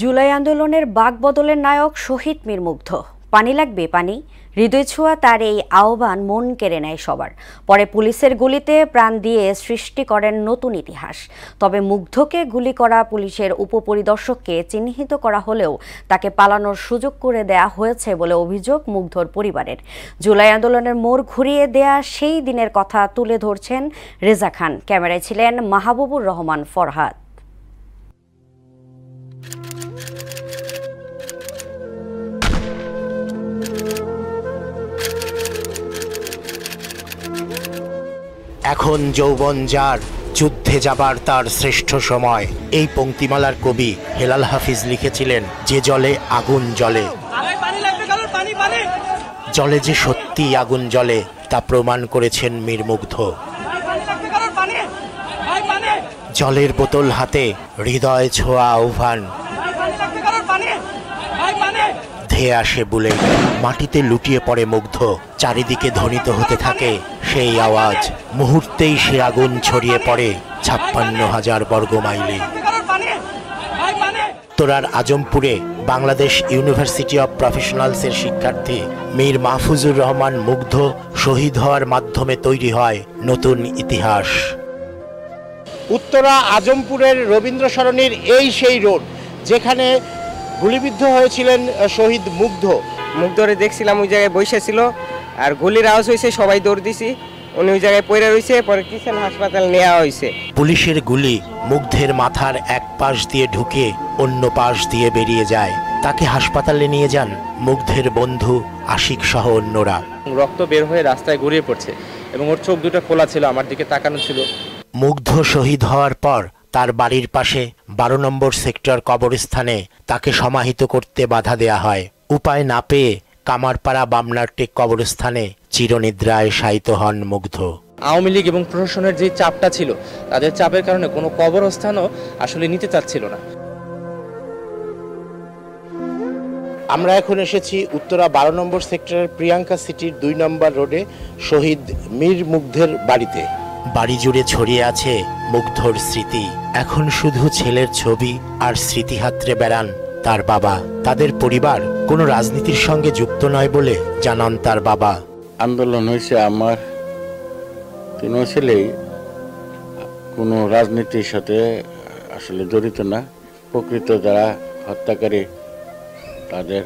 জুলাই আন্দোলনের বাকবদলের নায়ক শহীদ মীর মুগ্ধ। পানি লাগবে পানি, হৃদয় ছোঁয়া তার এই আহ্বান মন কেড়ে নেয় সবার। পরে পুলিশের গুলিতে প্রাণ দিয়ে সৃষ্টি করেন নতুন ইতিহাস। তবে মুগ্ধকে গুলি করা পুলিশের উপপরিদর্শককে চিহ্নিত করা হলেও তাকে পালানোর সুযোগ করে দেয়া হয়েছে বলে অভিযোগ মুগ্ধর পরিবারের। জুলাই আন্দোলনের মোড় ঘুরিয়ে দেয়া সেই দিনের কথা তুলে ধরছেন রেজা খান। ক্যামেরায় ছিলেন মাহবুবুর রহমান ফরহাদ। এখন যৌবন যার, যুদ্ধে যাবার তার শ্রেষ্ঠ সময়। এই পংক্তিমালার কবি হেলাল হাফিজ লিখেছিলেন, যে জলে আগুন জ্বলে, জলে যে সত্যি আগুন জ্বলে তা প্রমাণ করেছেন মীর মুগ্ধ। জলের বোতল হাতে হৃদয় ছোঁয়া আহ্বান, ধেয়ে আসে বুলেট, মাটিতে লুটিয়ে পড়ে মুগ্ধ। চারিদিকে ধ্বনিত হতে থাকে সেই আওয়াজ। মুহূর্তেই সে আগুন ছড়িয়ে পড়ে ৫৬,০০০ বর্গ মাইলে। উত্তরার আজমপুরে বাংলাদেশ ইউনিভার্সিটি অব প্রফেশনালসের শিক্ষার্থী মীর মাহফুজুর রহমান মুগ্ধ শহীদ হওয়ার মাধ্যমে তৈরি হয় নতুন ইতিহাস। উত্তরা আজমপুরের রবীন্দ্র সরণির এই সেই রোড যেখানে গুলিবিদ্ধ হয়েছিলেন শহীদ মুগ্ধ। মুগ্ধরে দেখছিলাম ওই জায়গায় বসে ছিল, আর গুলির আওয়াজ হয়েছে, সবাই দৌড় দিছি, উনি ওই জায়গায় পড়ে রয়েছে। পরে কিষান হাসপাতাল নেওয়া হয়েছে। পুলিশের গুলি মুগ্ধের মাথার এক পাশ দিয়ে ঢুকে অন্য পাশ দিয়ে বেরিয়ে যায়। তাকে হাসপাতালে নিয়ে যান মুগ্ধের বন্ধু আশিক সহ অন্যরা। রক্ত বের হয়ে রাস্তায় গড়িয়ে পড়ছে এবং ওর চোখ দুটো খোলা ছিল, আমার দিকে তাকানো ছিল। মুগ্ধ শহীদ হওয়ার পর তার বাড়ির পাশে ১২ নম্বর সেক্টর কবরস্থানে তাকে সমাহিত করতে বাধা দেয়া হয়। উপায় না পেয়ে কামারপাড়া বামনারটেক কবরস্থানে চিরনিদ্রায় শায়িত হন মুগ্ধ। আওয়ামী লীগ এবং প্রশাসনের যে চাপটা ছিল, তাদের চাপের কারণে কোনো কবরস্থানও আসলে নিতে চাচ্ছিল না। আমরা এখন এসেছি উত্তরা ১২ নম্বর সেক্টরের প্রিয়াঙ্কা সিটির ২ নম্বর রোডে শহীদ মীর মুগ্ধের বাড়িতে। বাড়ি জুড়ে ছড়িয়ে আছে মুগ্ধর স্মৃতি। এখন শুধু ছেলের ছবি আর স্মৃতি হাতড়ে বেড়ান তার বাবা। তাদের পরিবার কোনো রাজনীতির সঙ্গে যুক্ত নয় বলে জানান তার বাবা। আন্দোলন হয়েছে আমার ৩ ছেলেই কোনো রাজনীতির সাথে আসলে জড়িত না। প্রকৃত যারা হত্যাকারী তাদের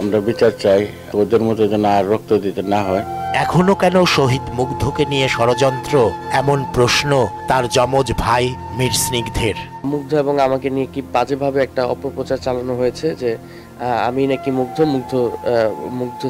আমরা বিচার চাই, ওদের মতো যেন আর রক্ত দিতে না হয়। এখনো কেন শহীদ মুগ্ধকে নিয়ে ষড়যন্ত্র, এমন প্রশ্ন তার যমজ ভাই মীর স্নিগ্ধের। মুগ্ধ এবং আমাকে নিয়ে কি বাজেভাবে একটা অপপ্রচার চালানো হয়েছে যে আমি নাকি মুগ্ধ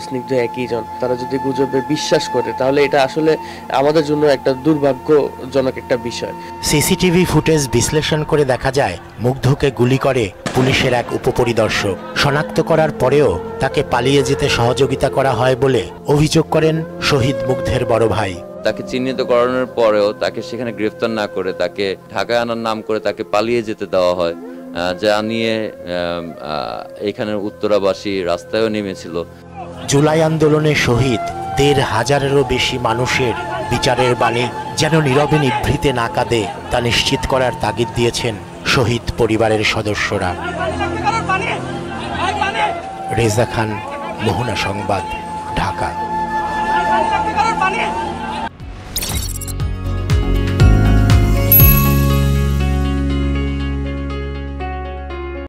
স্নিগ্ধ একই জন। তারা যদি গুজবে বিশ্বাস করে তাহলে এটা আসলে আমাদের জন্য একটা দুর্ভাগ্যজনক একটা বিষয়। সিসিটিভি ফুটেজ বিশ্লেষণ করে দেখা যায় মুগ্ধকে গুলি করে পুলিশের এক উপপরিদর্শক। শনাক্ত করার পরেও তাকে পালিয়ে যেতে সহযোগিতা করা হয় বলে অভিযোগ করেন শহীদ মুগ্ধের বড় ভাই। তাকে চিহ্নিত করানোর পরেও তাকে সেখানে গ্রেফতার না করে তাকে ঢাকায় আনার নাম করে তাকে পালিয়ে যেতে দেওয়া হয়, যা নিয়ে এখানের উত্তরাবাসী রাস্তায়ও নেমেছিল। জুলাই আন্দোলনে শহীদ ১৫০০০-এরও বেশি মানুষের বিচারের বাণী যেন নীরবে নিভৃতে না কাঁদে তা নিশ্চিত করার তাগিদ দিয়েছেন শহীদ পরিবারের সদস্যরা। রেজা খান, মোহনা সংবাদ, ঢাকা।